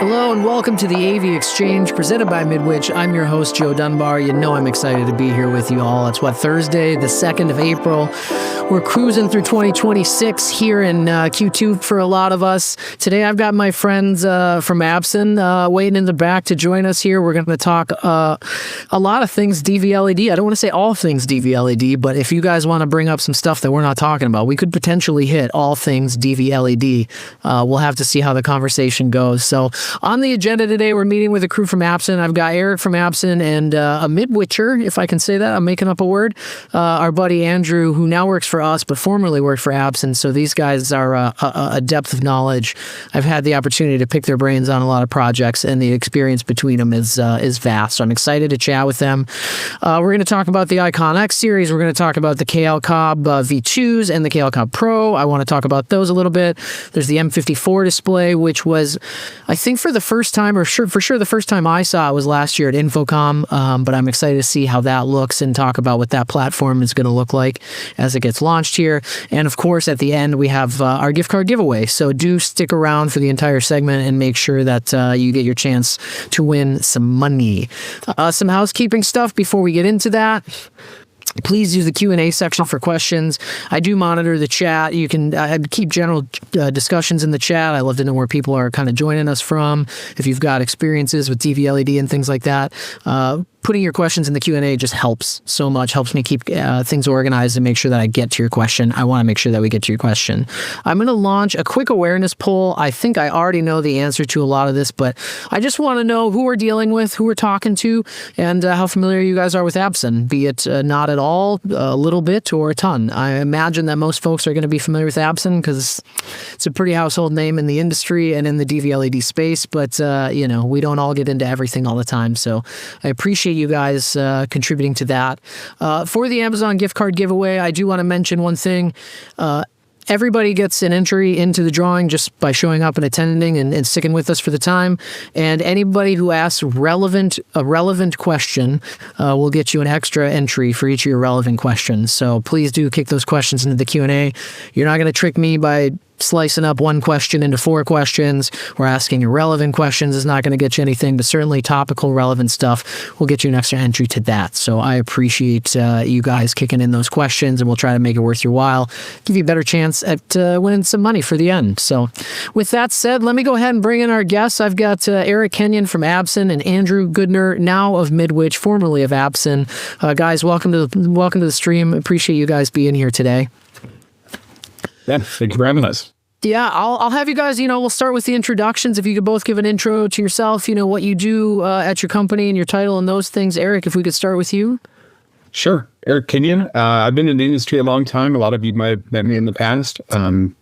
Hello and welcome to the AV Exchange presented by Midwich. I'm your host, Joe Dunbar. You know I'm excited to be here with you all. It's Thursday, the 2nd of April. We're cruising through 2026 here in Q2 for a lot of us. Today I've got my friends from Absen waiting in the back to join us here. We're going to talk a lot of things DV-LED. I don't want to say all things DV-LED, but if you guys want to bring up some stuff that we're not talking about, we could potentially hit all things DV-LED. We'll have to see how the conversation goes. So on the agenda today, we're meeting with a crew from Absen. I've got Eric from Absen and a Midwitcher, if I can say that. I'm making up a word. Our buddy Andrew, who now works for us, but formerly worked for Absen. So these guys are a depth of knowledge. I've had the opportunity to pick their brains on a lot of projects, and the experience between them is vast. So I'm excited to chat with them. We're going to talk about the Icon X series. We're going to talk about the KLCOB V2s and the KLCOB Pro. I want to talk about those a little bit. There's the M54 Display, which was, I think, for the first time, or for sure the first time I saw it was last year at Infocom, but I'm excited to see how that looks and talk about what that platform is going to look like as it gets launched here. And of course, at the end, we have our gift card giveaway. So do stick around for the entire segment and make sure that you get your chance to win some money. Some housekeeping stuff before we get into that. Please use the Q&A section for questions. I do monitor the chat. You can keep general discussions in the chat. I love to know where people are kind of joining us from. If you've got experiences with DV-LED and things like that, putting your questions in the Q&A just helps so much, helps me keep things organized and make sure that I get to your question. I want to make sure that we get to your question. I'm going to launch a quick awareness poll. I think I already know the answer to a lot of this, but I just want to know who we're dealing with, who we're talking to, and how familiar you guys are with Absen, be it not at all, a little bit, or a ton. I imagine that most folks are going to be familiar with Absen because it's a pretty household name in the industry and in the DV-LED space, but we don't all get into everything all the time, so I appreciate you guys contributing to that. For the Amazon gift card giveaway, I do want to mention one thing. Everybody gets an entry into the drawing just by showing up and attending and sticking with us for the time. And anybody who asks a relevant question will get you an extra entry for each of your relevant questions. So please do kick those questions into the Q&A. You're not going to trick me by slicing up one question into 4 questions. We're asking irrelevant questions is not going to get you anything, but certainly topical relevant stuff will get you an extra entry to that. So I appreciate you guys kicking in those questions, and we'll try to make it worth your while, give you a better chance at winning some money for the end. So with that said, let me go ahead and bring in our guests. I've got Eric Kenyon from Absen and Andrew Goodner, now of Midwich, formerly of Absen. Guys, welcome to the stream. Appreciate you guys being here today. Yeah, thank you for having us. Yeah, I'll have you guys, we'll start with the introductions. If you could both give an intro to yourself, what you do at your company and your title and those things. Eric, if we could start with you. Sure. Eric Kenyon. I've been in the industry a long time. A lot of you might have met me in the past. I'm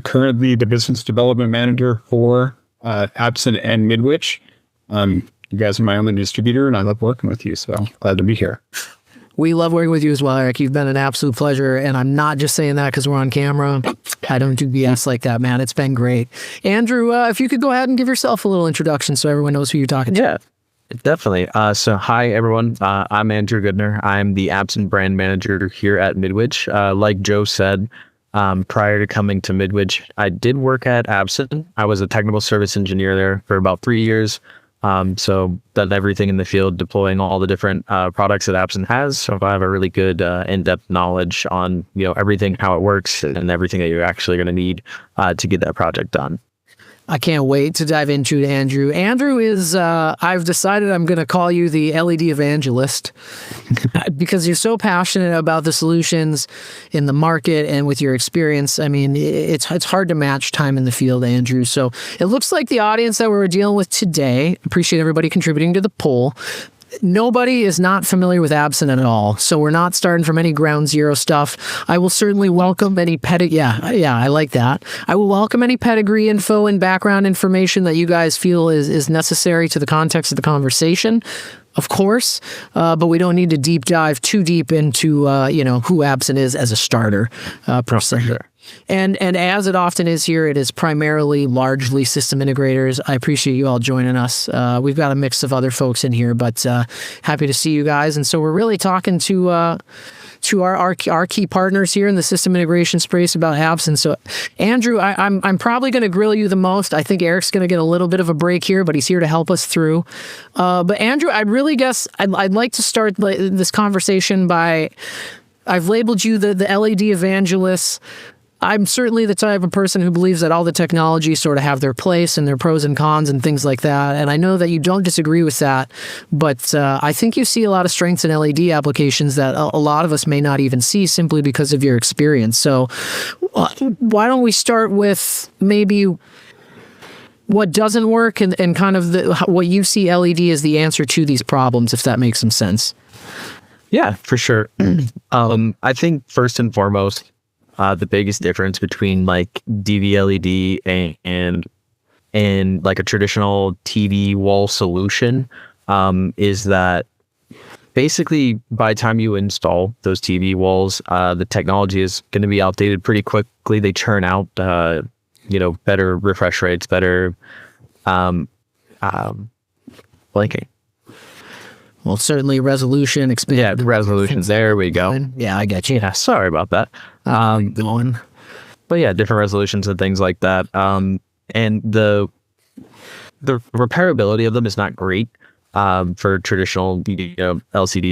currently the business development manager for Absen and Midwich. You guys are my only distributor, and I love working with you, so glad to be here. We love working with you as well, Eric. You've been an absolute pleasure, and I'm not just saying that because we're on camera. I don't do BS like that, man. It's been great. Andrew, if you could go ahead and give yourself a little introduction so everyone knows who you're talking to. Yeah, definitely. So hi, everyone. I'm Andrew Goodner. I'm the Absen brand manager here at Midwich. Like Joe said, prior to coming to Midwich, I did work at Absen. I was a technical service engineer there for about 3 years. So done everything in the field, deploying all the different products that Absen has. So I have a really good in-depth knowledge on everything, how it works, and everything that you're actually going to need to get that project done. I can't wait to dive into it, Andrew. Andrew is, I've decided I'm going to call you the LED evangelist because you're so passionate about the solutions in the market and with your experience. I mean, it's hard to match time in the field, Andrew. So it looks like the audience that we're dealing with today, appreciate everybody contributing to the poll. Nobody is not familiar with Absen at all, so we're not starting from any ground zero stuff. I will certainly welcome any I like that. I will welcome any pedigree info and background information that you guys feel is necessary to the context of the conversation, of course, but we don't need to deep dive too deep into who Absen is as a starter per se. Sure. And as it often is here, it is primarily largely system integrators. I appreciate you all joining us. We've got a mix of other folks in here, but happy to see you guys. And so we're really talking to to our key partners here in the system integration space about Absen. So, Andrew, I'm probably going to grill you the most. I think Eric's going to get a little bit of a break here, but he's here to help us through. But Andrew, I really guess I'd like to start this conversation by, I've labeled you the LED evangelist. I'm certainly the type of person who believes that all the technologies sort of have their place and their pros and cons and things like that. And I know that you don't disagree with that, but I think you see a lot of strengths in LED applications that a lot of us may not even see simply because of your experience. So why don't we start with maybe what doesn't work and kind of what you see LED as the answer to these problems, if that makes some sense. Yeah, for sure. I think first and foremost, the biggest difference between like DV LED and like a traditional TV wall solution is that basically by the time you install those TV walls, the technology is going to be outdated pretty quickly. They churn out, better refresh rates, better blanking. Well, certainly resolution. Yeah, the resolutions. There we go. Yeah, I get you. Yeah, sorry about that. Going. But yeah, different resolutions and things like that. And the repairability of them is not great for traditional LCD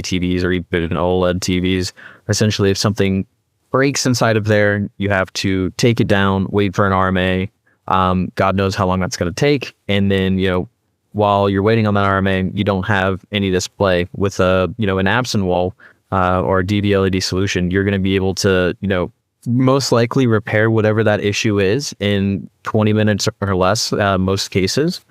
TVs or even OLED TVs. Essentially, if something breaks inside of there, you have to take it down, wait for an RMA. God knows how long that's going to take, and then while you're waiting on that RMA, you don't have any display. With an Absen wall or a DV LED solution, you're going to be able to, most likely repair whatever that issue is in 20 minutes or less, most cases.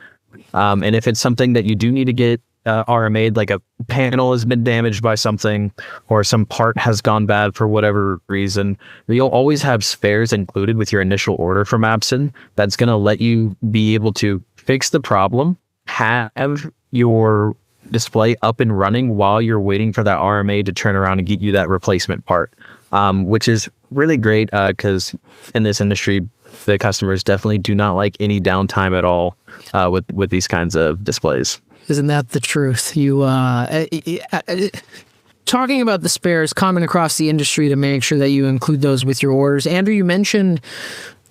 And if it's something that you do need to get RMA'd, like a panel has been damaged by something or some part has gone bad for whatever reason, you'll always have spares included with your initial order from Absen that's going to let you be able to fix the problem, have your display up and running while you're waiting for that RMA to turn around and get you that replacement part, which is really great because in this industry, the customers definitely do not like any downtime at all with these kinds of displays. Isn't that the truth? You talking about the spares common across the industry to make sure that you include those with your orders. Andrew, you mentioned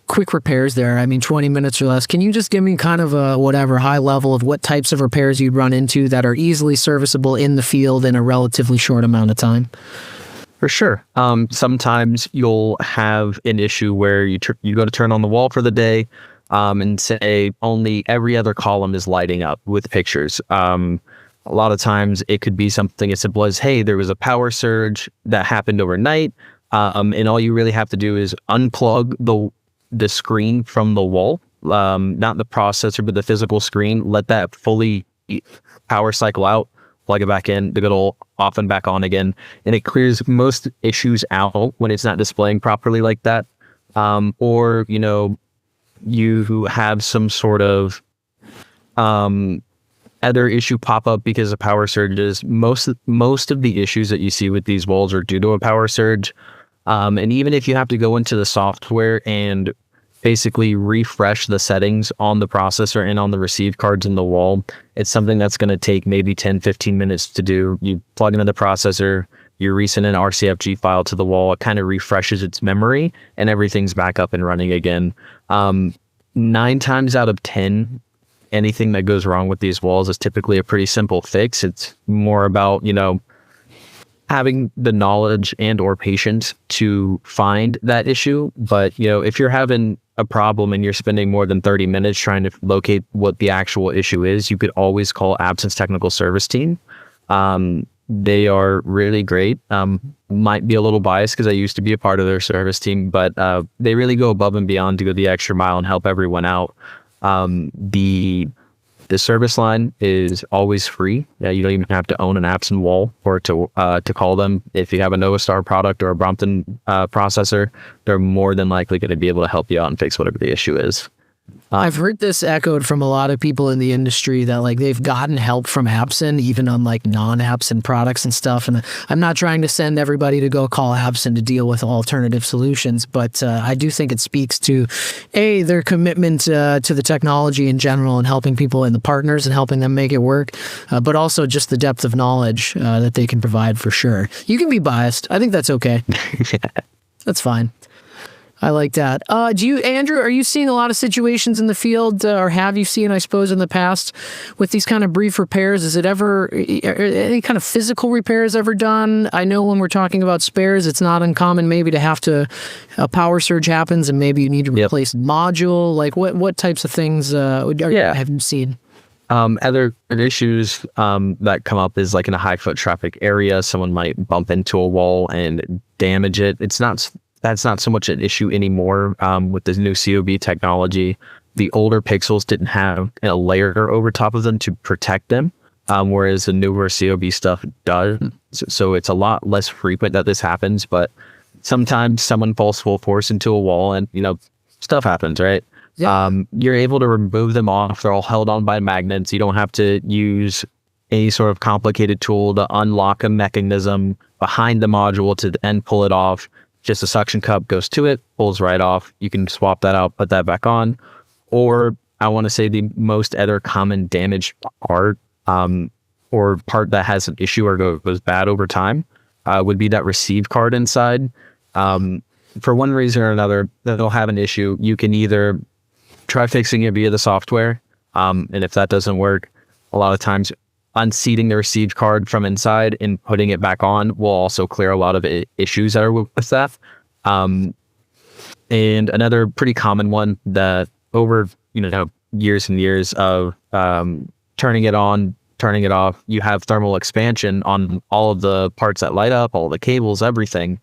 quick repairs there. I mean, 20 minutes or less. Can you just give me kind of a high level of what types of repairs you'd run into that are easily serviceable in the field in a relatively short amount of time? For sure. Sometimes you'll have an issue where you go to turn on the wall for the day and say only every other column is lighting up with pictures. A lot of times it could be something as simple as, hey, there was a power surge that happened overnight, and all you really have to do is unplug the screen from the wall, not the processor, but the physical screen. Let that fully power cycle out, plug it back in, the good old off and back on again. And it clears most issues out when it's not displaying properly like that. Or, you have some sort of other issue pop up because of power surges. Most of the issues that you see with these walls are due to a power surge. And even if you have to go into the software and basically refresh the settings on the processor and on the receive cards in the wall, it's something that's going to take maybe 10-15 minutes to do. You plug into the processor, you resend an RCFG file to the wall, it kind of refreshes its memory, and everything's back up and running again. 9 times out of 10, anything that goes wrong with these walls is typically a pretty simple fix. It's more about, having the knowledge and or patience to find that issue. But, if you're having a problem and you're spending more than 30 minutes trying to locate what the actual issue is, you could always call Absen's technical service team. They are really great. Might be a little biased because I used to be a part of their service team, but they really go above and beyond to go the extra mile and help everyone out. The service line is always free. You don't even have to own an Absen wall or to call them. If you have a NovaStar product or a Brompton processor, they're more than likely going to be able to help you out and fix whatever the issue is. I've heard this echoed from a lot of people in the industry that like they've gotten help from Absen, even on like non-Absen products and stuff. And I'm not trying to send everybody to go call Absen to deal with alternative solutions, but I do think it speaks to their commitment to the technology in general and helping people and the partners and helping them make it work, but also just the depth of knowledge that they can provide for sure. You can be biased. I think that's okay. That's fine. I like that. Andrew, are you seeing a lot of situations in the field, or have you seen, I suppose, in the past with these kind of brief repairs? Is it ever, any kind of physical repairs ever done? I know when we're talking about spares, it's not uncommon maybe to have to, a power surge happens and maybe you need to replace module. Like what types of things have you seen? Other issues that come up is like in a high foot traffic area, someone might bump into a wall and damage it. That's not so much an issue anymore with this new COB technology. The older Pixels didn't have a layer over top of them to protect them, whereas the newer COB stuff does. So it's a lot less frequent that this happens, but sometimes someone falls full force into a wall and, stuff happens, right? Yeah. You're able to remove them off. They're all held on by magnets. You don't have to use any sort of complicated tool to unlock a mechanism behind the module to then pull it off. Just a suction cup goes to it, pulls right off. You can swap that out, put that back on. Or I want to say the most other common damaged part or part that has an issue or goes bad over time would be that receive card inside. For one reason or another, they'll have an issue. You can either try fixing it via the software, and if that doesn't work, a lot of times unseating the receive card from inside and putting it back on will also clear a lot of issues that are with that. And another pretty common one that over years and years of turning it on, turning it off, you have thermal expansion on all of the parts that light up, all the cables, everything.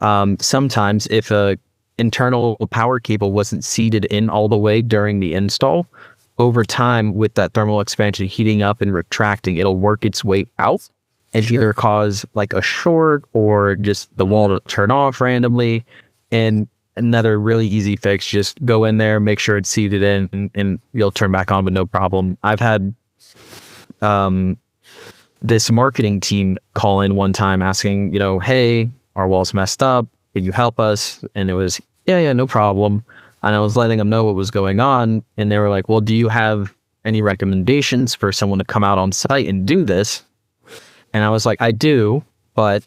Sometimes if a internal power cable wasn't seated in all the way during the install, over time, with that thermal expansion heating up and retracting, it'll work its way out and either cause like a short or just the wall to turn off randomly. And another really easy fix, just go in there, make sure it's seated in, and you'll turn back on with no problem. I've had this marketing team call in one time asking, hey, our wall's messed up. Can you help us? And it was, yeah, no problem. And I was letting them know what was going on. And they were like, well, do you have any recommendations for someone to come out on site and do this? And I was like, I do. But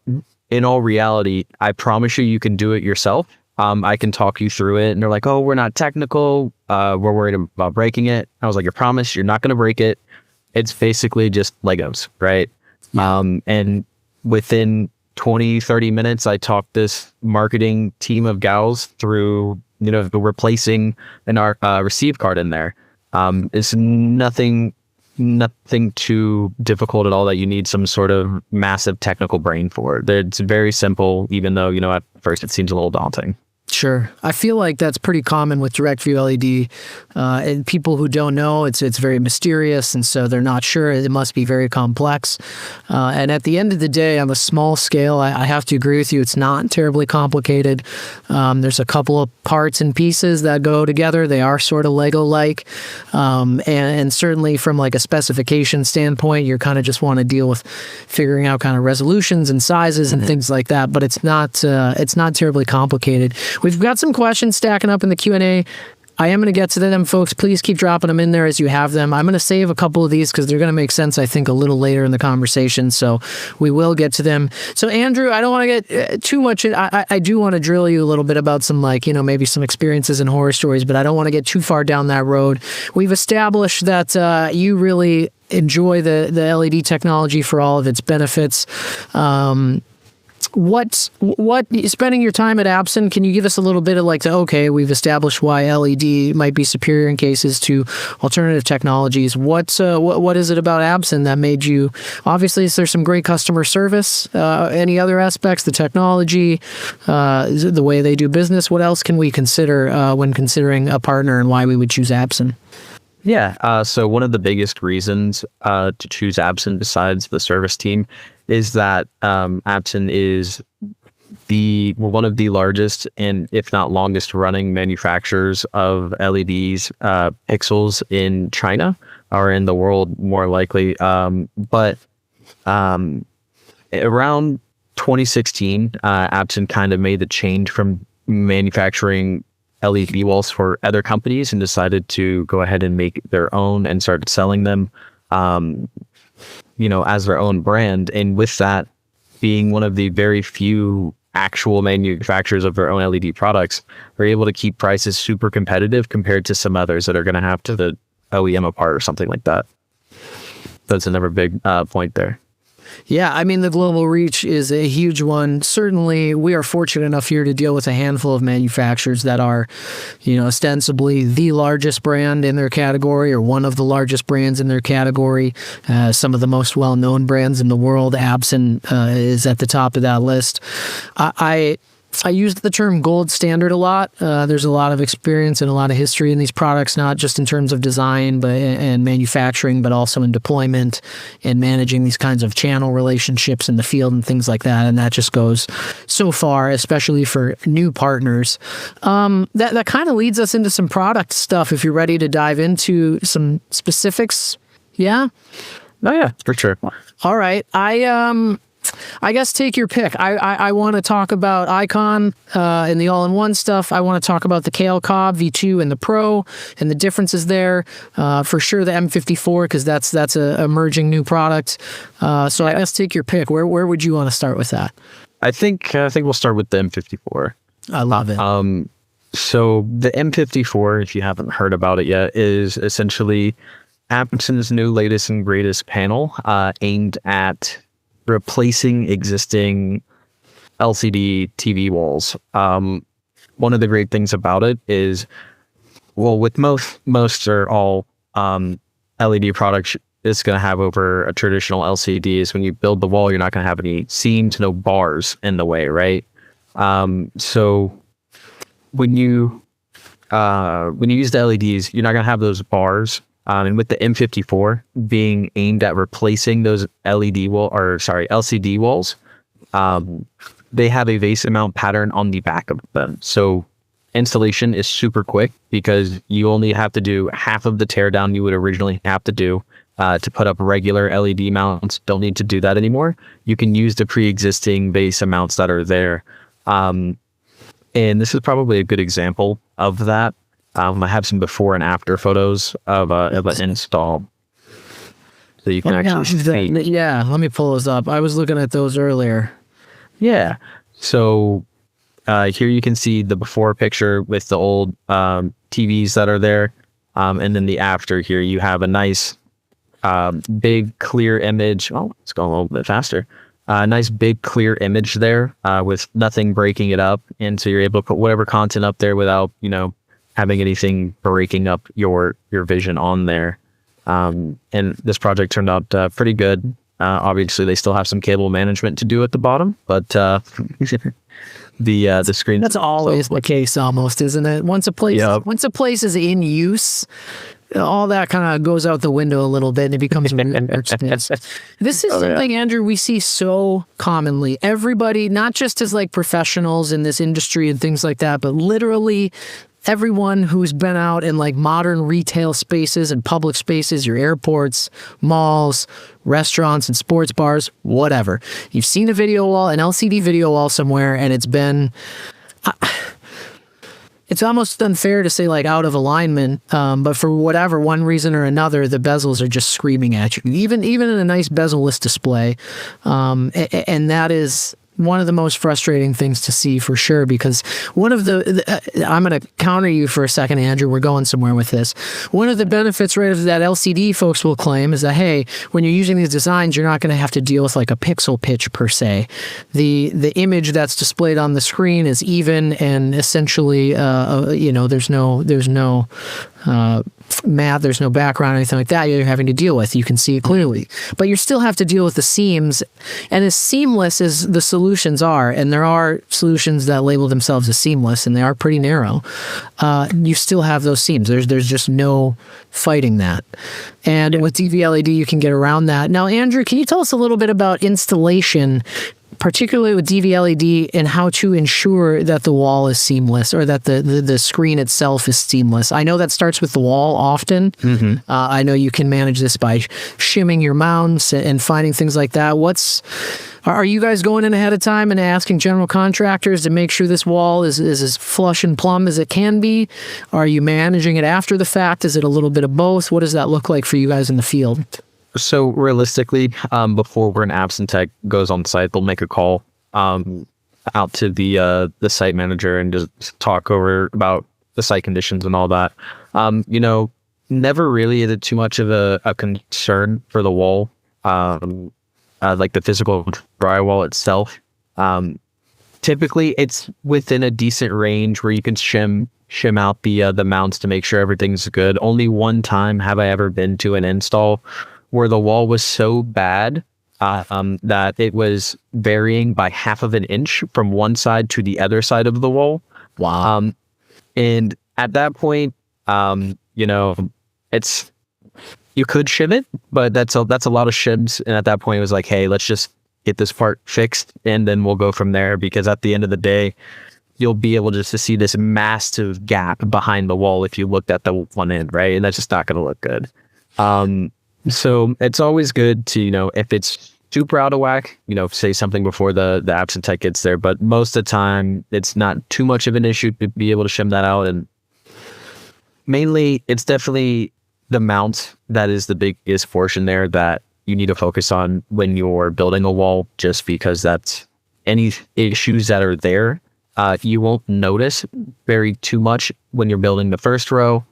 in all reality, I promise you can do it yourself. I can talk you through it. And they're like, oh, we're not technical. We're worried about breaking it. I was like, I promise you're not going to break it. It's basically just Legos, right? Yeah. And within 20, 30 minutes, I talked this marketing team of gals through replacing an receive card in there. It's nothing too difficult at all that you need some sort of massive technical brain for. It's very simple, even though, at first it seems a little daunting. Sure. I feel like that's pretty common with direct view LED. And people who don't know, it's very mysterious, and so they're not sure. It must be very complex. And at the end of the day, on a small scale, I have to agree with you. It's not terribly complicated. There's a couple of parts and pieces that go together. They are sort of Lego-like. And certainly from like a specification standpoint, you kind of just want to deal with figuring out kind of resolutions and sizes and things like that. But it's not terribly complicated. We've got some questions stacking up in the Q&A. I am going to get to them, folks. Please keep dropping them in there as you have them. I'm going to save a couple of these because they're going to make sense, I think, a little later in the conversation. So we will get to them. So, Andrew, I don't want to get too much in. I do want to drill you a little bit about some, maybe some experiences and horror stories, but I don't want to get too far down that road. We've established that you really enjoy the LED technology for all of its benefits. What spending your time at Absen, can you give us a little bit of we've established why LED might be superior in cases to alternative technologies. What is it about Absen that made you, obviously there's some great customer service, any other aspects, the technology, the way they do business, what else can we consider when considering a partner and why we would choose Absen? Yeah, so one of the biggest reasons to choose Absen besides the service team is that Absen is one of the largest and if not longest running manufacturers of LEDs pixels in China, or in the world more likely. But around 2016, Absen kind of made the change from manufacturing LED walls for other companies and decided to go ahead and make their own and started selling them, as their own brand. And with that, being one of the very few actual manufacturers of their own LED products, are able to keep prices super competitive compared to some others that are going to have to the OEM apart or something like that. That's another big point there. Yeah, I mean, the global reach is a huge one. Certainly, we are fortunate enough here to deal with a handful of manufacturers that are, ostensibly the largest brand in their category or one of the largest brands in their category. Some of the most well-known brands in the world. Absen is at the top of that list. I used the term gold standard a lot. There's a lot of experience and a lot of history in these products, not just in terms of design and manufacturing, but also in deployment and managing these kinds of channel relationships in the field and things like that. And that just goes so far, especially for new partners. That kind of leads us into some product stuff. If you're ready to dive into some specifics, yeah. Oh yeah, for sure. All right, I guess take your pick. I want to talk about Icon and the all-in-one stuff. I want to talk about the KLCOB V2 and the Pro and the differences there. For sure, the M54, because that's a emerging new product. So I guess take your pick. Where would you want to start with that? I think we'll start with the M54. I love it. So the M54, if you haven't heard about it yet, is essentially Absen's new latest and greatest panel aimed at replacing existing LCD TV walls. One of the great things about it is, well, with most or all LED products, it's going to have over a traditional LCD is when you build the wall, you're not going to have any seams, no bars in the way, right? So when you use the LEDs, you're not going to have those bars. And with the M54 being aimed at replacing those LCD walls, they have a vase mount pattern on the back of them. So installation is super quick because you only have to do half of the teardown you would originally have to do to put up regular LED mounts. Don't need to do that anymore. You can use the pre-existing base mounts that are there. And this is probably a good example of that. I have some before and after photos of an install, so you can actually see. Yeah, let me pull those up. I was looking at those earlier. Yeah. So here you can see the before picture with the old TVs that are there, and then the after. Here you have a nice big clear image. Oh, it's going a little bit faster. Nice big clear image there with nothing breaking it up, and so you're able to put whatever content up there without having anything breaking up your vision on there. And this project turned out pretty good. Obviously, they still have some cable management to do at the bottom, but the screen. That's always the case, almost, isn't it? Once a place is in use, all that kind of goes out the window a little bit, and it becomes This is something, Andrew, we see so commonly. Everybody, not just as like professionals in this industry and things like that, but literally everyone who's been out in like modern retail spaces and public spaces, your airports, malls, restaurants and sports bars, whatever. You've seen a video wall, an LCD video wall somewhere, and it's been... it's almost unfair to say like out of alignment, but for whatever one reason or another, the bezels are just screaming at you, even in a nice bezel-less display. And that is one of the most frustrating things to see for sure, because one of I'm going to counter you for a second, Andrew. We're going somewhere with this. One of the benefits, right, of that LCD folks will claim is that, hey, when you're using these designs, you're not going to have to deal with like a pixel pitch per se. The image that's displayed on the screen is even, and essentially, there's no math, there's no background or anything like that you're having to deal with. You can see it clearly, but you still have to deal with the seams. And as seamless as the solutions are, and there are solutions that label themselves as seamless, and they are pretty narrow, you still have those seams. There's just no fighting that. And with DV LED, you can get around that. Now, Andrew, can you tell us a little bit about installation? particularly with DV-LED, and how to ensure that the wall is seamless or that the screen itself is seamless? I know that starts with the wall often. I know you can manage this by shimming your mounts and finding things like that. Are you guys going in ahead of time and asking general contractors to make sure this wall is as flush and plumb as it can be? Are you managing it after the fact? Is it a little bit of both? What does that look like for you guys in the field? So realistically, before an Absen tech goes on site, they'll make a call out to the site manager and just talk over about the site conditions and all that. Never really is it too much of a concern for the wall. Like the physical drywall itself. Typically, it's within a decent range where you can shim out the mounts to make sure everything's good. Only one time have I ever been to an install where the wall was so bad that it was varying by 1/2 inch from one side to the other side of the wall. Wow. And at that point, it's... You could shim it, but that's a lot of shims. And at that point, it was like, hey, let's just get this part fixed, and then we'll go from there. Because at the end of the day, you'll be able just to see this massive gap behind the wall if you looked at the one end, right? And that's just not going to look good. So it's always good to, if it's super out of whack, say something before the Absen tech gets there. But most of the time, it's not too much of an issue to be able to shim that out. And mainly, it's definitely the mount that is the biggest portion there that you need to focus on when you're building a wall, just because that's any issues that are there, you won't notice very too much when you're building the first row.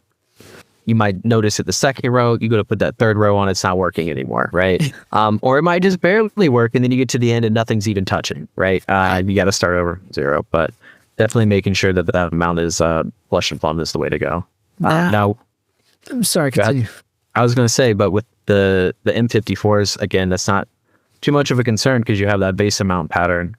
You might notice it the second row, you go to put that third row on, it's not working anymore, right? Or it might just barely work, and then you get to the end and nothing's even touching, right? You got to start over 0, but definitely making sure that that mount is flush and plumb is the way to go. Now, I'm sorry, continue. I was going to say, but with the M54s, again, that's not too much of a concern because you have that base mount pattern.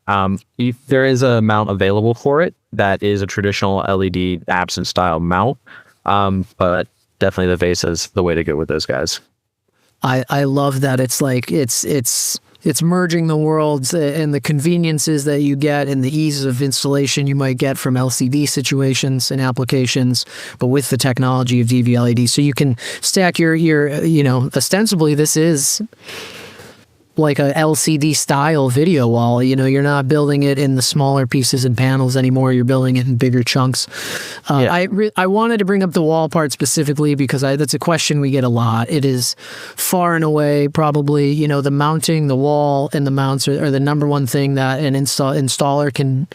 If there is a mount available for it that is a traditional LED Absen style mount, but definitely the base is the way to go with those guys. I love that. It's like it's merging the worlds and the conveniences that you get and the ease of installation you might get from LCD situations and applications, but with the technology of DV-LED. So you can stack your ostensibly this is like a LCD style video wall. You're not building it in the smaller pieces and panels anymore. You're building it in bigger chunks. I wanted to bring up the wall part specifically because that's a question we get a lot. It is far and away probably, the mounting, the wall, and the mounts are the number one thing that an installer can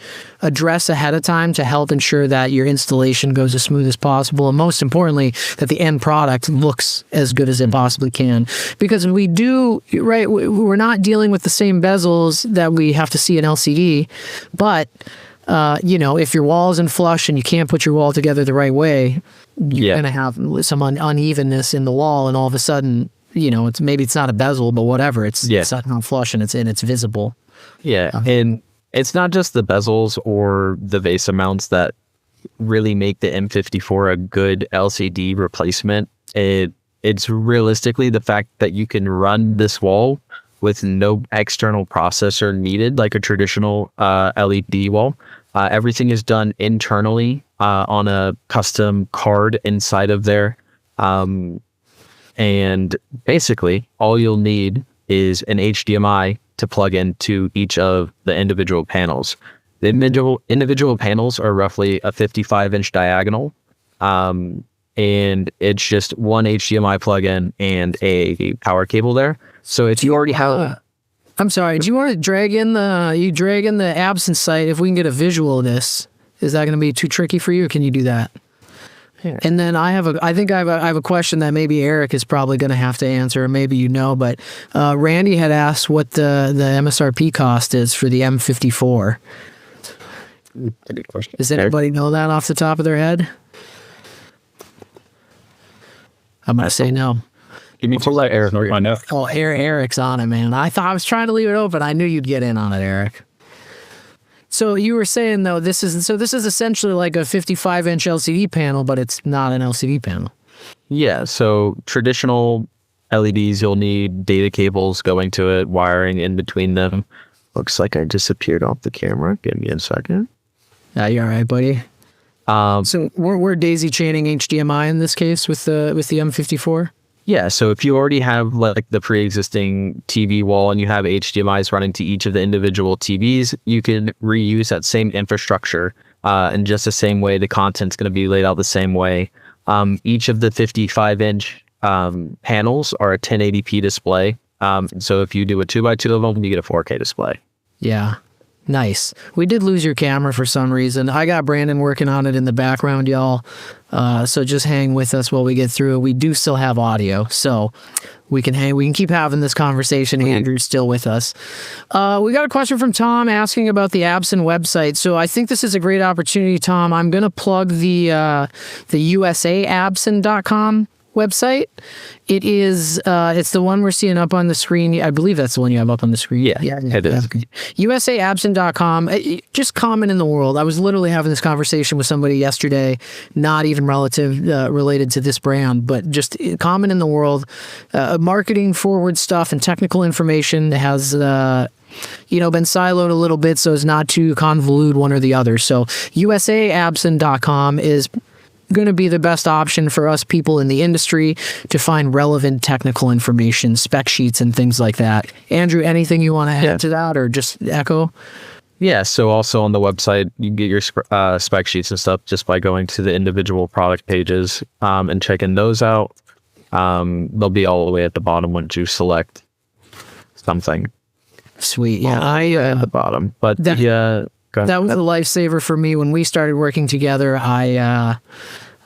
address ahead of time to help ensure that your installation goes as smooth as possible, and most importantly, that the end product looks as good as it possibly can. Because we do, right, we're not dealing with the same bezels that we have to see in LCD, but if your wall isn't flush and you can't put your wall together the right way, you're going to have some unevenness in the wall, and all of a sudden, it's not a bezel, but whatever, it's not flush and it's visible. And it's not just the bezels or the VESA mounts that really make the M54 a good LCD replacement. It's realistically the fact that you can run this wall with no external processor needed, like a traditional LED wall. Everything is done internally on a custom card inside of there. And basically, all you'll need is an HDMI to plug into each of the individual panels. The individual panels are roughly a 55-inch diagonal, and it's just one HDMI plug-in and a power cable there. So if you already have... I'm sorry, do you want to drag in the Absen site if we can get a visual of this? Is that going to be too tricky for you, or can you do that? Yeah. And then I have a question that maybe Eric is probably going to have to answer, or maybe but Randy had asked what the MSRP cost is for the M54. Good question. Does anybody know that off the top of their head? I'm going to say no. Give me let Eric know. Oh, Eric's on it, man. I was trying to leave it open. I knew you'd get in on it, Eric. So you were saying though, this is essentially like a 55-inch LCD panel, but it's not an LCD panel. Yeah. So traditional LEDs, you'll need data cables going to it, wiring in between them. Looks like I disappeared off the camera. Give me a second. Yeah, you're all right, buddy. So we're daisy chaining HDMI in this case with the M54. Yeah, so if you already have like the pre-existing TV wall and you have HDMIs running to each of the individual TVs, you can reuse that same infrastructure in just the same way. The content's going to be laid out the same way. Each of the 55-inch panels are a 1080p display. So if you do a 2x2 of them, you get a 4K display. Yeah. Nice. We did lose your camera for some reason. I got Brandon working on it in the background, y'all. So just hang with us while we get through. We do still have audio, so we can keep having this conversation. Andrew's still with us. We got a question from Tom asking about the Absen website. So I think this is a great opportunity, Tom. I'm going to plug the USAabsen.com website. It is it's the one we're seeing up on the screen. I believe that's the one you have up on the screen. Yeah, it is. USAabsen.com. Just common in the world. I was literally having this conversation with somebody yesterday, not even related to this brand, but just common in the world. Marketing forward stuff and technical information has been siloed a little bit so as not to convolute one or the other. So USAabsen.com is going to be the best option for us people in the industry to find relevant technical information, spec sheets, and things like that. Andrew, anything you want to add to that or just echo? Yeah, so also on the website, you can get your spec sheets and stuff just by going to the individual product pages and checking those out. They'll be all the way at the bottom once you select something. Sweet. Yeah, at the bottom. But that was a lifesaver for me when we started working together. I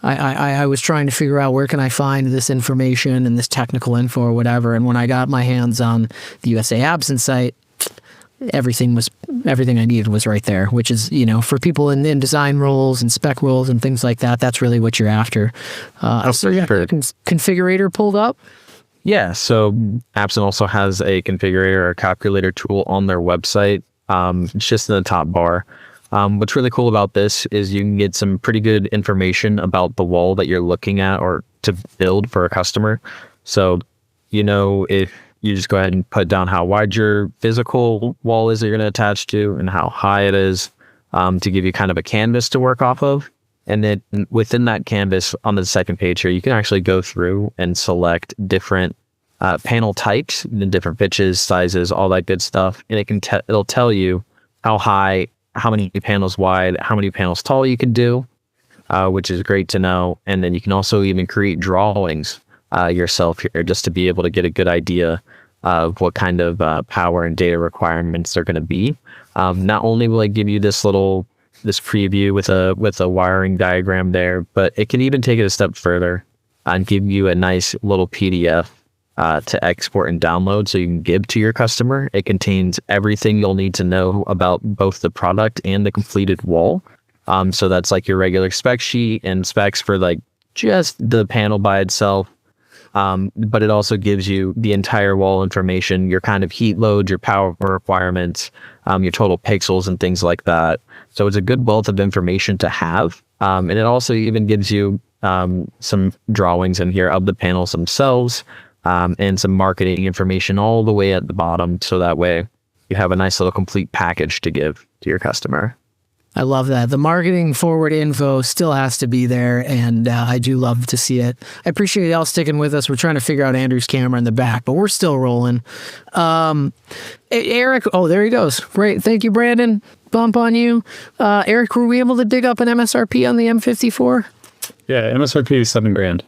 was trying to figure out where can I find this information and this technical info or whatever. And when I got my hands on the USA Absen site, everything I needed was right there, which is, for people in design roles and spec roles and things like that, that's really what you're after. So you have a configurator pulled up. Yeah, so Absen also has a configurator or calculator tool on their website. It's just in the top bar. What's really cool about this is you can get some pretty good information about the wall that you're looking at or to build for a customer. So, if you just go ahead and put down how wide your physical wall is that you're going to attach to and how high it is to give you kind of a canvas to work off of. And then within that canvas on the second page here, you can actually go through and select different panel types, the different pitches, sizes, all that good stuff. And it'll tell you how high, how many panels wide, how many panels tall you can do, which is great to know. And then you can also even create drawings yourself here just to be able to get a good idea of what kind of power and data requirements they're going to be. Not only will it give you this preview with a wiring diagram there, but it can even take it a step further and give you a nice little PDF to export and download so you can give to your customer. It contains everything you'll need to know about both the product and the completed wall. So that's like your regular spec sheet and specs for like just the panel by itself. But it also gives you the entire wall information, your kind of heat load, your power requirements, your total pixels and things like that. So it's a good wealth of information to have. And it also even gives you some drawings in here of the panels themselves. And some marketing information all the way at the bottom. So that way you have a nice little complete package to give to your customer. I love that. The marketing forward info still has to be there, and I do love to see it. I appreciate y'all sticking with us. We're trying to figure out Andrew's camera in the back, but we're still rolling. Eric, there he goes. Great. Thank you, Brandon. Bump on you. Eric, were we able to dig up an MSRP on the M54? Yeah, MSRP is $7,000.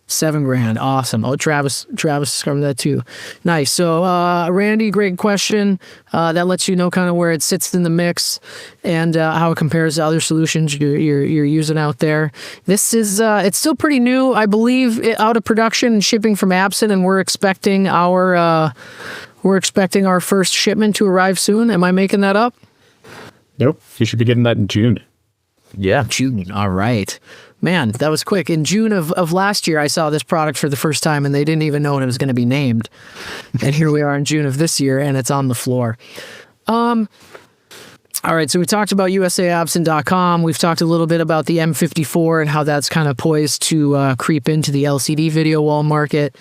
$7,000. Awesome. Oh, Travis discovered that too. Nice. So, Randy, great question. That lets you know kind of where it sits in the mix and how it compares to other solutions you're using out there. This is it's still pretty new, I believe, out of production and shipping from Absen, and we're expecting our first shipment to arrive soon. Am I making that up? Nope. You should be getting that in June. Yeah. June. All right. Man, that was quick. In June of last year, I saw this product for the first time, and they didn't even know when it was going to be named. And here we are in June of this year, and it's on the floor. All right, so we talked about usaabsen.com. We've talked a little bit about the M54 and how that's kind of poised to creep into the LCD video wall market.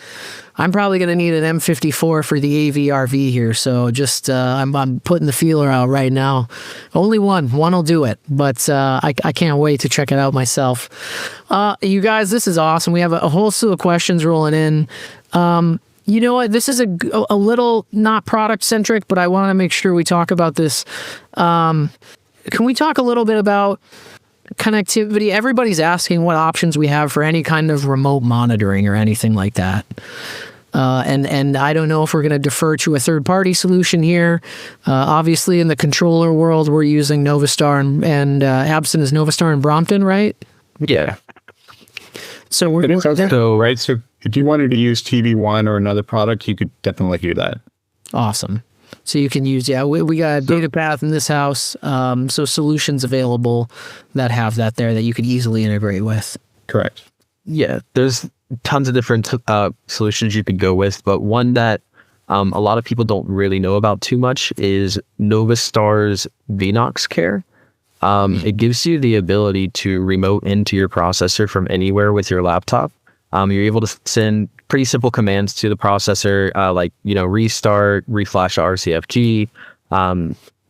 I'm probably going to need an M54 for the AV-RV here, so just I'm putting the feeler out right now. Only one will do it, but I can't wait to check it out myself. You guys, this is awesome. We have a whole slew of questions rolling in. You know what? This is a little not product centric, but I want to make sure we talk about this. Can we talk a little bit about connectivity? Everybody's asking what options we have for any kind of remote monitoring or anything like that. And I don't know if we're going to defer to a third-party solution here. Obviously, in the controller world, we're using Novastar and Absen is Novastar and Brompton, right? Yeah. So we're so right. So if you wanted to use TV1 or another product, you could definitely do that. Awesome. So you can use, we got a data path in this house. So solutions available that have that there that you could easily integrate with. Correct. Yeah, there's tons of different solutions you could go with, but one that a lot of people don't really know about too much is Novastar's Vnox Care. It gives you the ability to remote into your processor from anywhere with your laptop. You're able to send pretty simple commands to the processor, like, restart, reflash RCFG,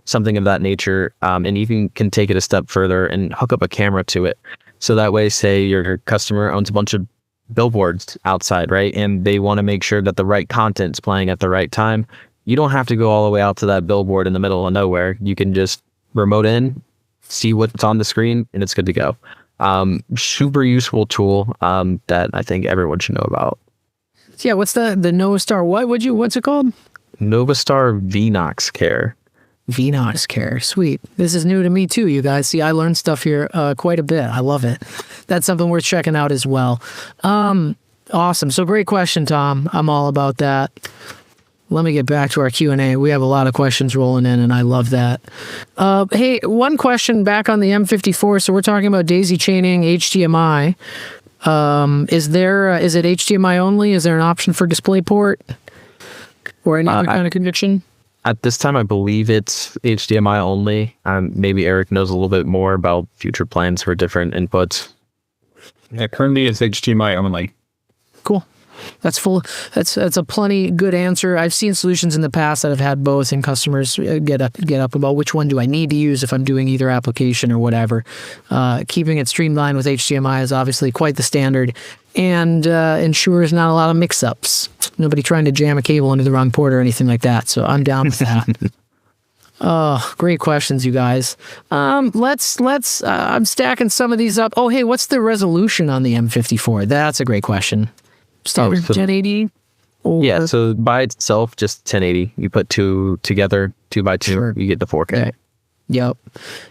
something of that nature. And even can take it a step further and hook up a camera to it. So that way, say your customer owns a bunch of billboards outside, right? And they want to make sure that the right content's playing at the right time. You don't have to go all the way out to that billboard in the middle of nowhere. You can just remote in, see what's on the screen, and it's good to go. Super useful tool that I think everyone should know about. Yeah, what's the Novastar? What's it called? Novastar Vnox Care. Vnox Care, sweet. This is new to me too, you guys. See, I learned stuff here quite a bit. I love it. That's something worth checking out as well. Awesome. So great question, Tom. I'm all about that. Let me get back to our Q&A. We have a lot of questions rolling in, and I love that. Hey, one question back on the M54. So we're talking about daisy chaining HDMI. Is it HDMI only? Is there an option for DisplayPort or any other kind of connection? At this time, I believe it's HDMI only. Maybe Eric knows a little bit more about future plans for different inputs. Yeah, currently it's HDMI only. Cool. That's a plenty good answer. I've seen solutions in the past that have had both, and customers get up about which one do I need to use if I'm doing either application or whatever. Keeping it streamlined with HDMI is obviously quite the standard, and ensures not a lot of mix-ups. Nobody trying to jam a cable into the wrong port or anything like that. So I'm down with that. Oh, great questions, you guys. Let's. I'm stacking some of these up. Oh, hey, what's the resolution on the M54? That's a great question. Start with 1080. Yeah, so by itself, just 1080. You put two together, 2x2, sure. You get the 4K. Okay. Yep.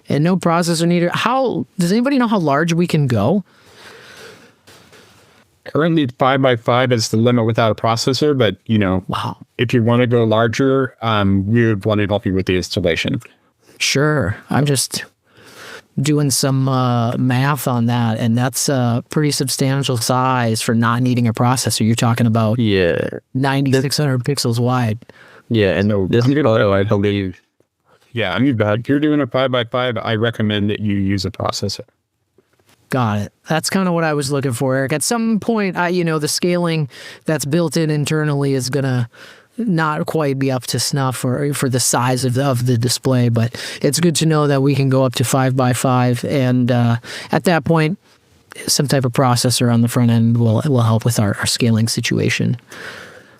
And no processor needed. How does anybody know how large we can go? Currently, 5x5 is the limit without a processor, but wow. If you want to go larger, we would want to help you with the installation. Sure. I'm just doing some math on that, and that's a pretty substantial size for not needing a processor. You're talking about 9,600 pixels wide. Yeah, and this photo, I believe. Yeah, if you're doing a 5x5, I recommend that you use a processor. Got it. That's kind of what I was looking for, Eric. At some point, the scaling that's built in internally is going to not quite be up to snuff for the size of the display, but it's good to know that we can go up to 5x5, and at that point, some type of processor on the front end will help with our scaling situation.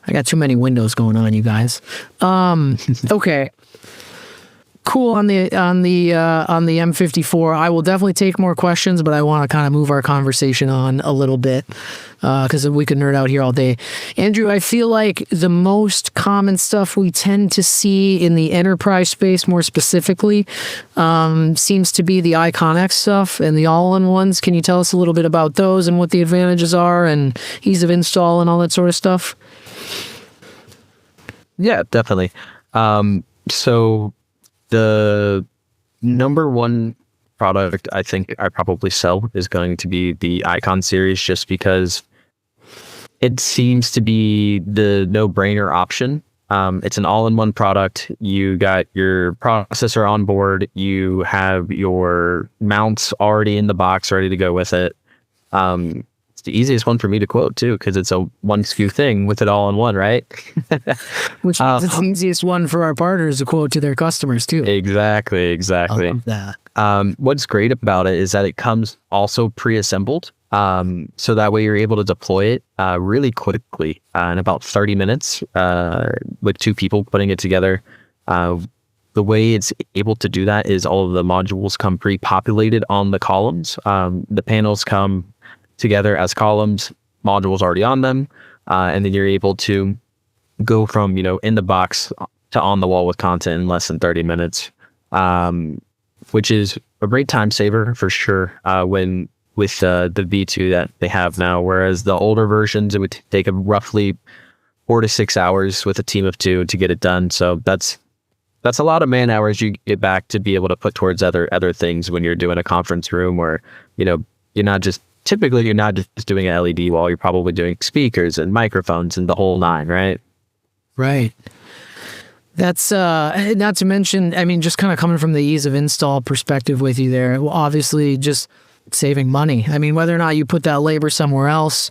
I got too many windows going on, you guys. Okay. Cool on the M54. I will definitely take more questions, but I want to kind of move our conversation on a little bit because we could nerd out here all day. Andrew, I feel like the most common stuff we tend to see in the enterprise space, more specifically, seems to be the IconX stuff and the all-in-ones. Can you tell us a little bit about those and what the advantages are and ease of install and all that sort of stuff? Yeah, definitely. So the number one product I think I probably sell is going to be the Icon series, just because it seems to be the no-brainer option. It's an all-in-one product. You got your processor on board. You have your mounts already in the box, ready to go with it. It's the easiest one for me to quote too, because it's a one SKU thing with it all in one, right? Which is the easiest one for our partners to quote to their customers too. Exactly. I love that. What's great about it is that it comes also pre-assembled. So that way you're able to deploy it really quickly in about 30 minutes with 2 people putting it together. The way it's able to do that is all of the modules come pre-populated on the columns. The panels come together as columns, modules already on them, and then you're able to go from, in the box to on the wall with content in less than 30 minutes, which is a great time saver for sure with the V2 that they have now, whereas the older versions, it would take roughly 4 to 6 hours with a team of 2 to get it done. So that's a lot of man hours you get back to be able to put towards other things when you're doing a conference room, or you're not just doing an LED wall. You're probably doing speakers and microphones and the whole 9, right? Right. That's not to mention, I mean, just kind of coming from the ease of install perspective with you there, well, obviously just saving money. I mean, whether or not you put that labor somewhere else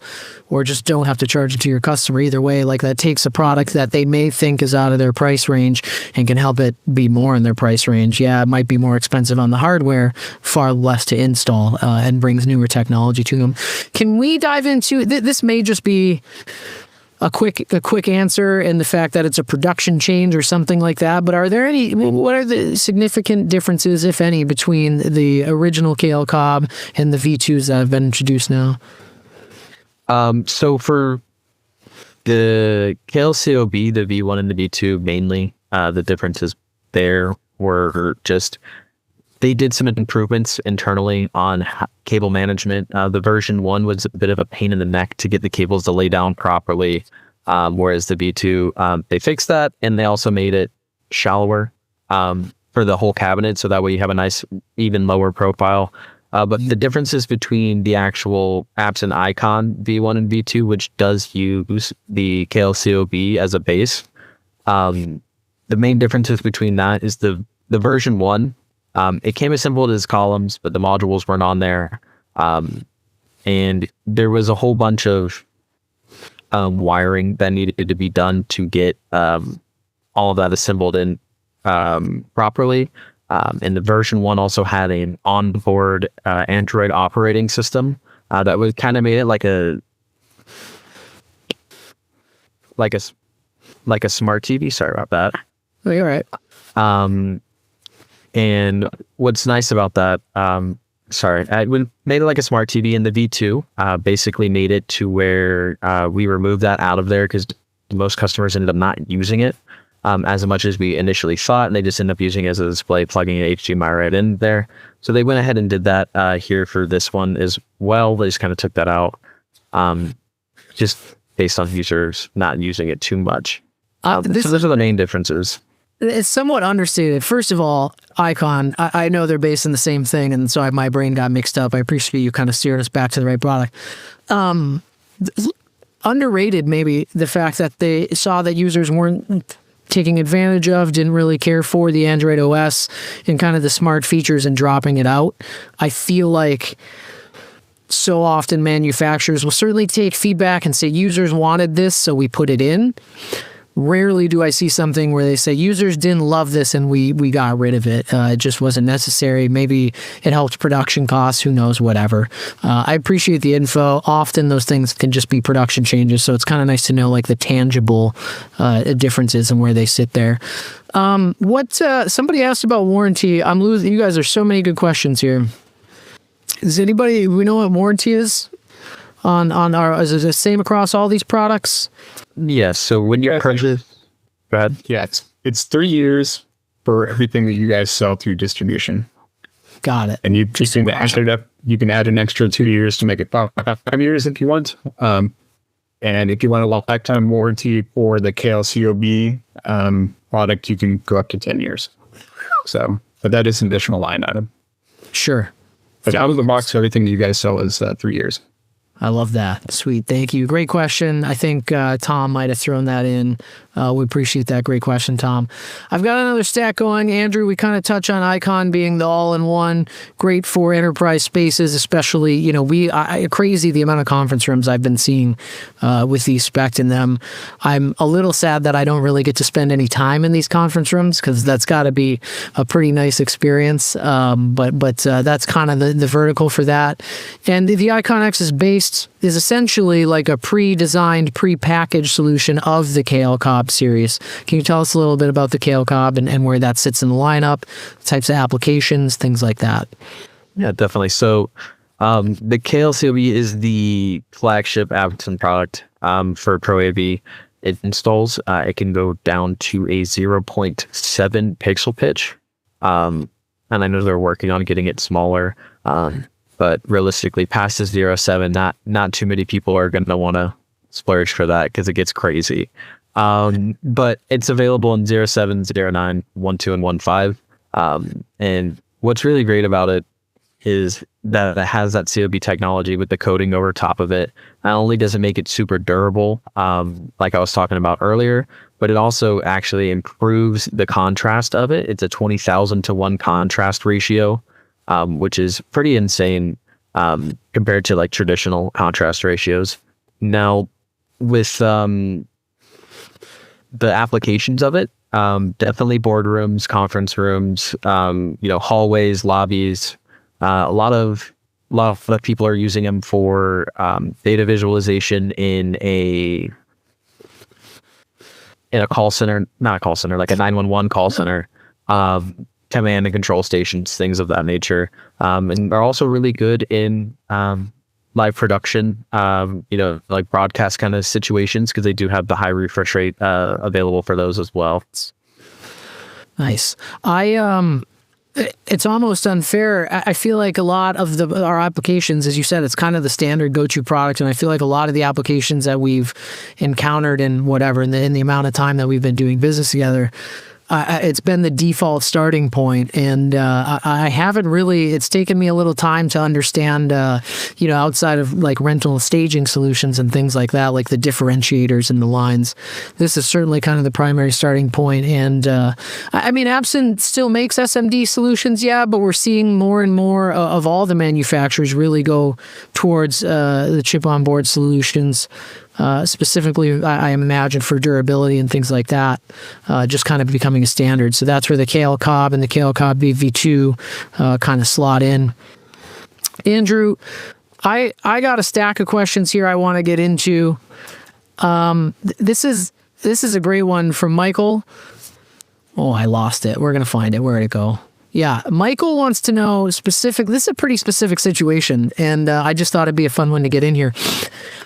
or just don't have to charge it to your customer, either way, like that takes a product that they may think is out of their price range and can help it be more in their price range. Yeah, it might be more expensive on the hardware, far less to install, and brings newer technology to them. Can we dive into, this may just be a quick answer in the fact that it's a production change or something like that, but what are the significant differences, if any, between the original KLCOB and the V2s that have been introduced now? So for the KLCOB, the V1 and the V2, mainly, the differences there were just, they did some improvements internally on cable management. The version 1 was a bit of a pain in the neck to get the cables to lay down properly, whereas the V2, they fixed that, and they also made it shallower for the whole cabinet, so that way you have a nice, even lower profile. But the differences between the actual Absen Icon V1 and V2, which does use the KLCOB as a base, the main differences between that is the version 1, it came assembled as columns, but the modules weren't on there. And there was a whole bunch of wiring that needed to be done to get all of that assembled in properly. And the version 1 also had an onboard Android operating system that was kind of made it like a smart TV. Sorry about that. Oh, you're right. And what's nice about that, I made it like a smart TV, and the V2 basically made it to where we removed that out of there because most customers ended up not using it as much as we initially thought, and they just ended up using it as a display, plugging an HDMI right in there. So they went ahead and did that here for this one as well. They just kind of took that out just based on users not using it too much. So those are the main differences. It's somewhat understated. First of all, Icon, I know they're based on the same thing, and so my brain got mixed up. I appreciate you kind of steered us back to the right product. Underrated, maybe, the fact that they saw that users weren't taking advantage of, didn't really care for the Android OS and kind of the smart features and dropping it out. I feel like so often manufacturers will certainly take feedback and say users wanted this, so we put it in. Rarely do I see something where they say users didn't love this and we got rid of it. It just wasn't necessary. Maybe it helped production costs, who knows, whatever. I appreciate the info. Often those things can just be production changes, so it's kind of nice to know like the tangible differences and where they sit there. Somebody asked about warranty. I'm losing. You guys are so many good questions here. Does anybody, we know what warranty is? Is it the same across all these products? Yes. So when you're purchasing, go ahead. Yeah, it's 3 years for everything that you guys sell through distribution. Got it. And you just need to add it up. You can add an extra 2 years to make it 5 years if you want. And if you want a lifetime warranty for the KLCOB product, you can go up to 10 years. So, but that is an additional line item. Sure. But out of the box, everything that you guys sell is 3 years. I love that. Sweet. Thank you. Great question. I think Tom might have thrown that in We appreciate that. Great question, Tom. I've got another stat going. Andrew, we kind of touch on Icon being the all-in-one, great for enterprise spaces, especially, crazy the amount of conference rooms I've been seeing with these spec'd in them. I'm a little sad that I don't really get to spend any time in these conference rooms because that's got to be a pretty nice experience. But that's kind of the vertical for that. And the Icon X is essentially like a pre-designed, pre-packaged solution of the KLCOB series. Can you tell us a little bit about the KLCOB and where that sits in the lineup, types of applications, things like that? Yeah, definitely. So the KLCOB is the flagship Absen product for Pro AV. It installs. It can go down to a 0.7 pixel pitch. And I know they're working on getting it smaller. But realistically, past the 0.7, not too many people are going to want to splurge for that because it gets crazy. But it's available in 0.7, 0.9, 1.2, and 1.5. And what's really great about it is that it has that COB technology with the coating over top of it. Not only does it make it super durable, like I was talking about earlier, but it also actually improves the contrast of it. It's a 20,000 to 1 contrast ratio, which is pretty insane compared to like traditional contrast ratios. Now, with the applications of it, definitely boardrooms, conference rooms, hallways, lobbies. A lot of people are using them for data visualization in a call center, not a call center, like a 911 call center, command and control stations, things of that nature. And they're also really good in live production, like broadcast kind of situations, because they do have the high refresh rate available for those as well. Nice. It's almost unfair. I feel like a lot of our applications, as you said, it's kind of the standard go-to product, and I feel like a lot of the applications that we've encountered in the amount of time that we've been doing business together, it's been the default starting point, and I haven't really. It's taken me a little time to understand, outside of like rental staging solutions and things like that, like the differentiators and the lines. This is certainly kind of the primary starting point, and Absen still makes SMD solutions, yeah, but we're seeing more and more of all the manufacturers really go towards the chip-on-board solutions. Specifically, I imagine for durability and things like that, just kind of becoming a standard. So that's where the KLCOB and the KLCOB V2 kind of slot in. Andrew, I got a stack of questions here I want to get into. This is a great one from Michael. Oh, I lost it. We're going to find it. Where'd it go? Yeah, Michael wants to know this is a pretty specific situation, and I just thought it'd be a fun one to get in here.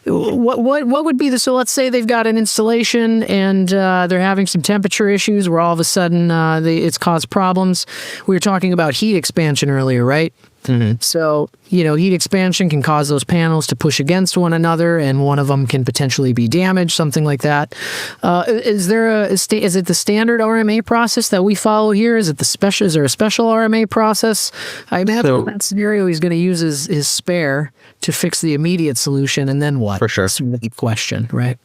What would be so let's say they've got an installation and they're having some temperature issues where all of a sudden it's caused problems. We were talking about heat expansion earlier, right? Mm-hmm. So, heat expansion can cause those panels to push against one another, and one of them can potentially be damaged, something like that. Is it the standard RMA process that we follow here? Is there a special RMA process? I imagine that scenario he's going to use his spare to fix the immediate solution, and then what? For sure. That's a question, right?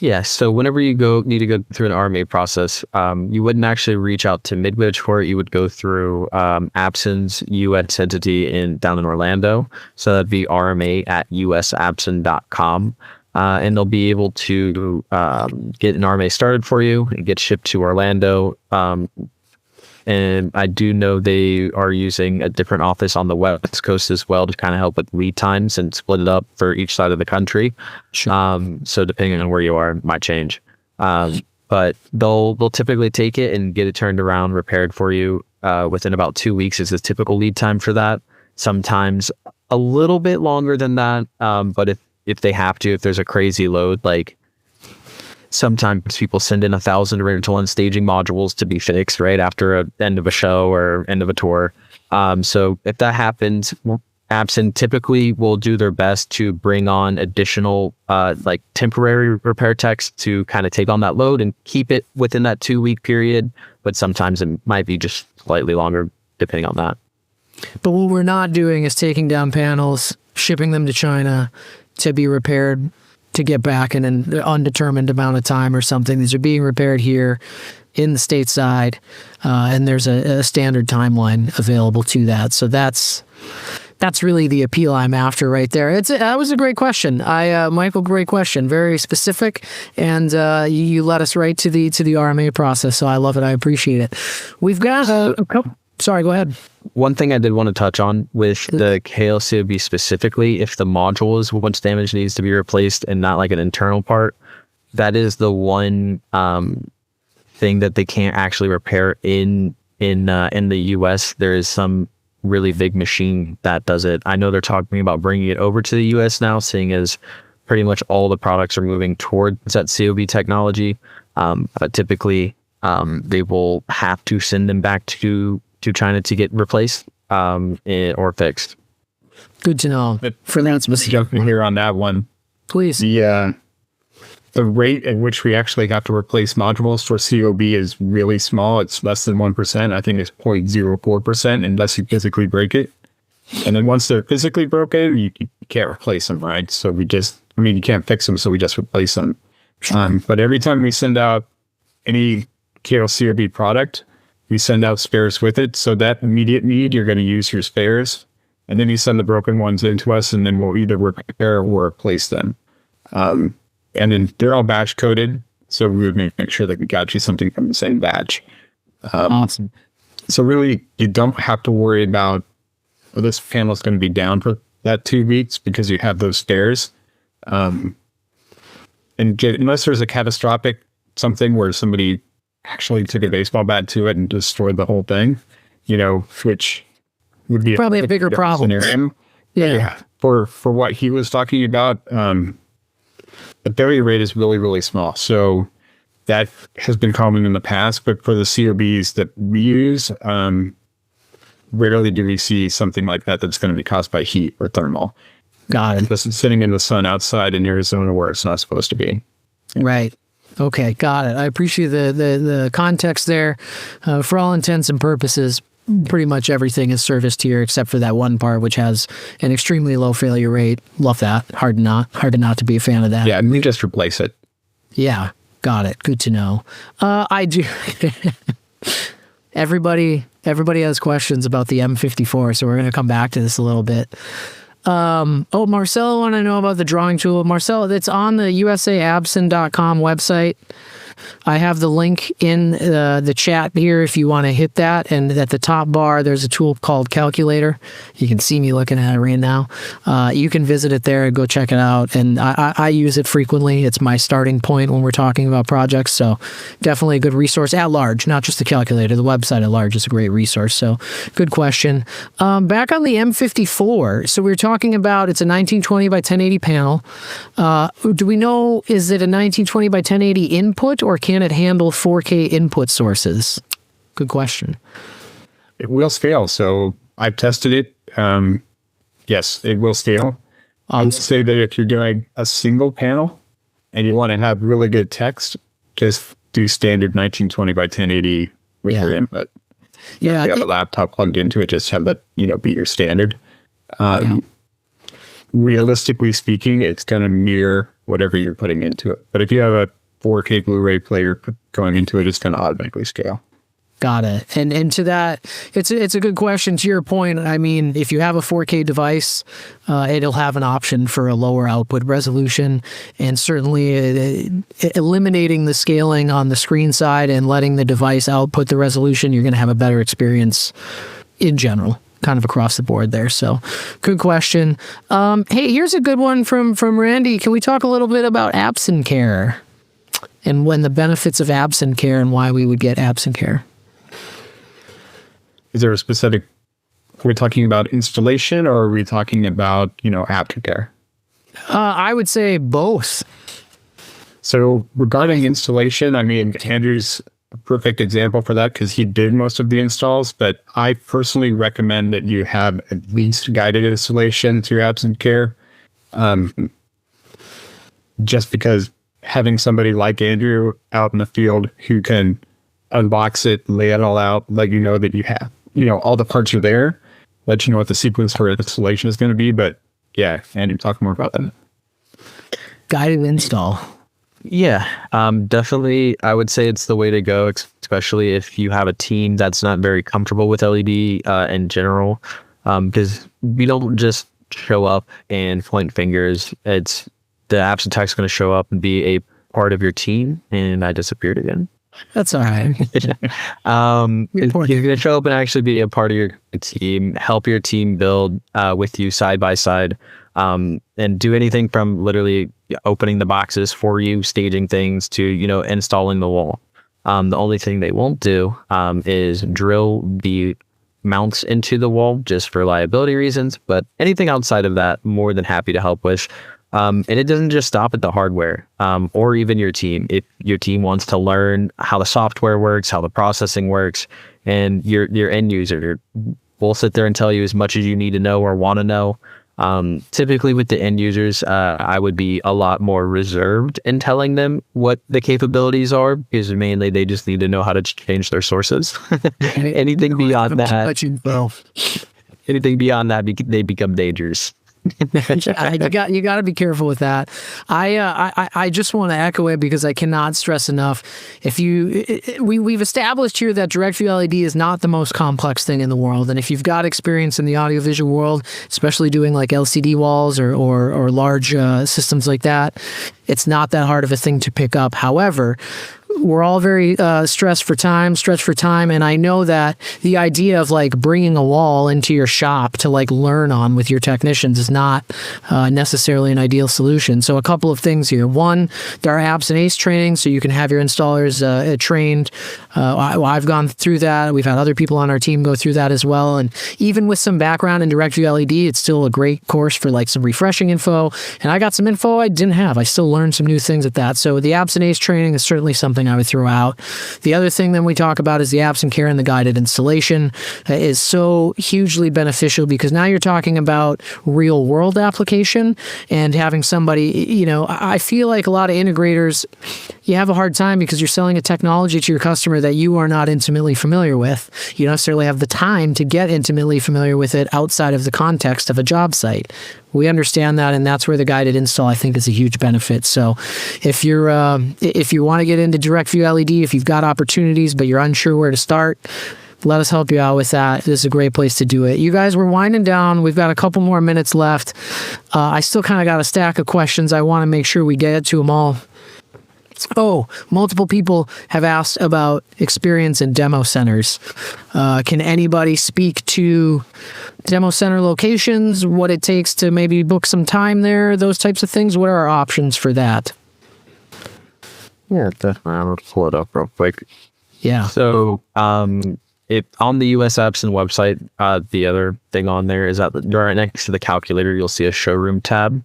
Yeah. So whenever you need to go through an RMA process, you wouldn't actually reach out to Midwich for it. You would go through Absen's US entity down in Orlando. So that'd be rma@usabsen.com. And they'll be able to get an RMA started for you and get shipped to Orlando. And I do know they are using a different office on the West Coast as well to kind of help with lead times and split it up for each side of the country. Sure. So depending on where you are, it might change. But they'll typically take it and get it turned around, repaired for you within about 2 weeks is the typical lead time for that. Sometimes a little bit longer than that. But if they have to, if there's a crazy load, like sometimes people send in 1,000 rental and staging modules to be fixed right after an end of a show or end of a tour. So if that happens, Absen typically will do their best to bring on additional temporary repair techs to kind of take on that load and keep it within that 2-week period. But sometimes it might be just slightly longer depending on that. But what we're not doing is taking down panels, shipping them to China to be repaired to get back in an undetermined amount of time or something. These are being repaired here in the stateside, and there's a standard timeline available to that. So that's really the appeal I'm after right there. That was a great question. Michael, great question. Very specific, and you led us right to the RMA process. So I love it. I appreciate it. We've got a couple. Sorry, go ahead. One thing I did want to touch on with the KLCOB specifically, if the module is what's damaged needs to be replaced and not like an internal part, that is the one thing that they can't actually repair in the US. There is some really big machine that does it. I know they're talking about bringing it over to the US now, seeing as pretty much all the products are moving towards that COB technology. But typically, they will have to send them back to China to get replaced or fixed. Good to know. For that specific, Jumping here on that one, please. The rate at which we actually have to replace modules for COB is really small. It's less than 1%. I think it's 0.04% unless you physically break it. And then once they're physically broken, you can't replace them, right? So you can't fix them, so we just replace them. But every time we send out any KLCOB product, we send out spares with it. So that immediate need, you're going to use your spares. And then you send the broken ones into us, and then we'll either repair or replace them. And then they're all batch coded. So we would make sure that we got you something from the same batch. Awesome. So really, you don't have to worry about, this panel is going to be down for that 2 weeks because you have those spares. Unless there's a catastrophic something where somebody actually took a baseball bat to it and destroyed the whole thing, which would be probably a bigger problem. Scenario. Yeah. For what he was talking about, the failure rate is really, really small. So that has been common in the past, but for the COBs that we use, rarely do we see something like that that's going to be caused by heat or thermal. Got it. This is sitting in the sun outside in Arizona where it's not supposed to be. Right. Okay, got it. I appreciate the context there. For all intents and purposes, pretty much everything is serviced here except for that one part, which has an extremely low failure rate. Love that. Hard not to be a fan of that. Yeah, and we just replace it. Yeah, got it. Good to know. I do. Everybody has questions about the M54, so we're going to come back to this a little bit. Marcelo want to know about the drawing tool. Marcelo, it's on the usaabsen.com website. I have the link in the chat here if you want to hit that. And at the top bar, there's a tool called Calculator. You can see me looking at it right now. You can visit it there and go check it out. And I use it frequently. It's my starting point when we're talking about projects. So definitely a good resource at large, not just the calculator. The website at large is a great resource. So good question. Back on the M54. So we were talking about it's a 1920 by 1080 panel. Do we know, is it a 1920 by 1080 input or can it handle 4K input sources? Good question. It will scale. So I've tested it. Yes, it will scale. I would say that if you're doing a single panel and you want to have really good text, just do standard 1920 by 1080 with your input. Yeah. If you have a laptop plugged into it, just have that, be your standard. Realistically speaking, it's going to mirror whatever you're putting into it. But if you have a 4K Blu-ray player going into it, it's going to automatically scale. Got it. And to that, it's a good question. To your point, I mean, if you have a 4K device, it'll have an option for a lower output resolution, and certainly eliminating the scaling on the screen side and letting the device output the resolution, you're going to have a better experience in general, kind of across the board there. So good question. Hey, here's a good one from Randy. Can we talk a little bit about Absen Care and when the benefits of Absen Care and why we would get Absen Care? Is there a specific, are we talking about installation or are we talking about, aftercare? I would say both. So regarding installation, I mean, Andrew's a perfect example for that because he did most of the installs, but I personally recommend that you have at least guided installation through Absen Care. Just because having somebody like Andrew out in the field who can unbox it, lay it all out, let you know that you have, all the parts are there, let you know what the sequence for installation is going to be. But yeah, Andrew, talk more about that. guided install. Yeah, definitely. I would say it's the way to go, especially if you have a team that's not very comfortable with LED in general, because we don't just show up and point fingers. It's the Absen tech's going to show up and be a part of your team, and I disappeared again. That's all right. He's going to show up and actually be a part of your team, help your team build with you side by side, and do anything from literally opening the boxes for you, staging things, to, installing the wall. The only thing they won't do is drill the mounts into the wall just for liability reasons. But anything outside of that, more than happy to help with. And it doesn't just stop at the hardware, or even your team. If your team wants to learn how the software works, how the processing works, and your end user will sit there and tell you as much as you need to know or want to know. Typically with the end users, I would be a lot more reserved in telling them what the capabilities are, because mainly they just need to know how to change their sources. Anything beyond that, anything beyond that, they become dangerous. You got to be careful with that. I just want to echo it because I cannot stress enough. We've established here that direct view LED is not the most complex thing in the world, and if you've got experience in the audiovisual world, especially doing like LCD walls or large systems like that, it's not that hard of a thing to pick up. However, we're all very stretched for time, and I know that the idea of like bringing a wall into your shop to like learn on with your technicians is not necessarily an ideal solution. So a couple of things here. One, there are Absen ACE training, so you can have your installers trained. I've gone through that. We've had other people on our team go through that as well. And even with some background in direct view LED, it's still a great course for like some refreshing info. And I got some info I didn't have. I still learned some new things at that. So the Absen ACE training is certainly something I would throw out. The other thing that we talk about is the Absen Care and the guided installation is so hugely beneficial, because now you're talking about real world application and having somebody, I feel like a lot of integrators, you have a hard time because you're selling a technology to your customer that you are not intimately familiar with. You don't necessarily have the time to get intimately familiar with it outside of the context of a job site. We understand that, and that's where the guided install, I think, is a huge benefit. So if you want to get into direct view LED, if you've got opportunities but you're unsure where to start, let us help you out with that. This is a great place to do it. You guys, we're winding down. We've got a couple more minutes left. I still kind of got a stack of questions. I want to make sure we get to them all. Oh, multiple people have asked about experience in demo centers. Can anybody speak to demo center locations, what it takes to maybe book some time there, those types of things? What are our options for that? Yeah, definitely. I'll pull it up real quick. Yeah. So, if on the US Absen website, the other thing on there is that right next to the calculator, you'll see a showroom tab.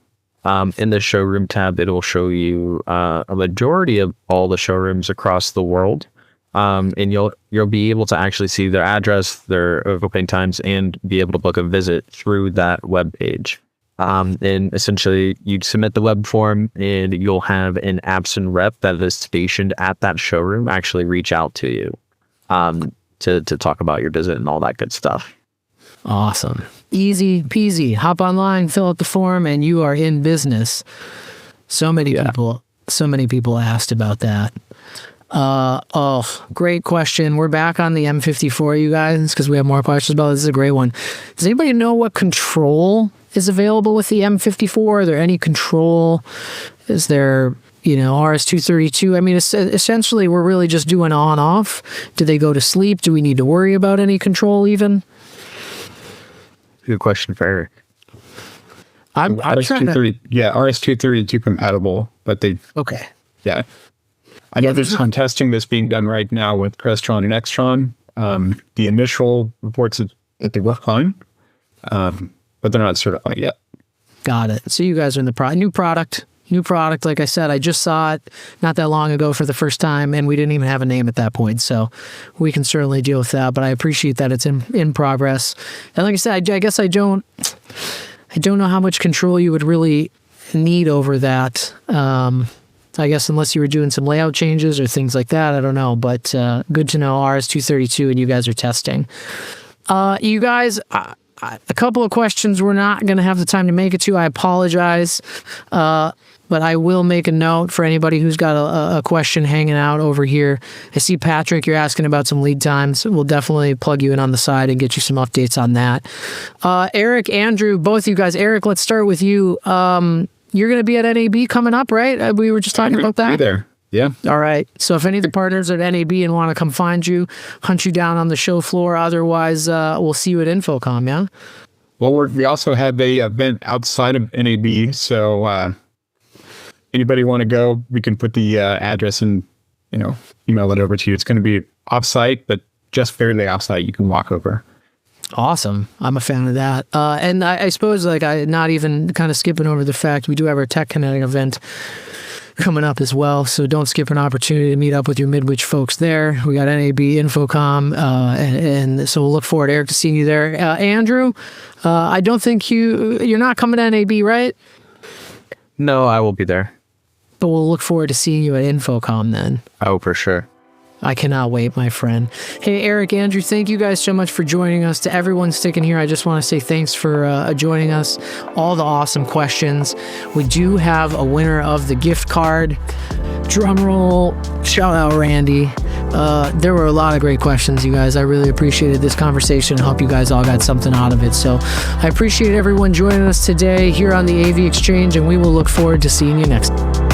In the showroom tab, it will show you a majority of all the showrooms across the world, and you'll be able to actually see their address, their opening times, and be able to book a visit through that web page. And essentially, you submit the web form, and you'll have an Absen rep that is stationed at that showroom actually reach out to you to talk about your visit and all that good stuff. Awesome. Easy peasy. Hop online, fill out the form, and you are in business. So many people asked about that. Great question. We're back on the M54, you guys, because we have more questions about this. This is a great one. Does anybody know what control is available with the M54? Are there any control? Is there, RS-232? I mean, essentially, we're really just doing on-off. Do they go to sleep? Do we need to worry about any control even? Good question for Eric. I'm trying to... Yeah, RS-232 compatible, but they... Okay. Yeah. I know there's some testing that's being done right now with Crestron and Extron. The initial reports that they work fine, but they're not certified yet. Got it. So you guys are in the new product. Like I said, I just saw it not that long ago for the first time, and we didn't even have a name at that point. So we can certainly deal with that, but I appreciate that it's in progress. And like I said, I guess I don't know how much control you would really need over that. I guess unless you were doing some layout changes or things like that, I don't know. But good to know RS-232 and you guys are testing. You guys, a couple of questions we're not going to have the time to make it to. I apologize. but I will make a note for anybody who's got a question hanging out over here. I see, Patrick, you're asking about some lead times. We'll definitely plug you in on the side and get you some updates on that. Eric, Andrew, both of you guys. Eric, let's start with you. You're going to be at NAB coming up, right? We were just talking about that. Be there. Yeah. All right. So if any of the partners are at NAB and want to come find you, hunt you down on the show floor. Otherwise, we'll see you at Infocom, yeah? Well, we also have a event outside of NAB. So anybody want to go, we can put the address and, email it over to you. It's going to be offsite, but just barely offsite. You can walk over. Awesome. I'm a fan of that. And I suppose, not even kind of skipping over the fact we do have our Tech Connect event coming up as well, so don't skip an opportunity to meet up with your Midwich folks there. We got NAB, Infocom, and so we'll look forward, Eric, to seeing you there. Andrew, I don't think you're not coming to NAB, right? No, I will be there. But we'll look forward to seeing you at Infocom then. Oh, for sure. I cannot wait, my friend. Hey, Eric, Andrew, thank you guys so much for joining us. To everyone sticking here, I just want to say thanks for joining us. All the awesome questions. We do have a winner of the gift card. Drum roll. Shout out, Randy. There were a lot of great questions, you guys. I really appreciated this conversation. I hope you guys all got something out of it. So I appreciate everyone joining us today here on the AV Exchange, and we will look forward to seeing you next time.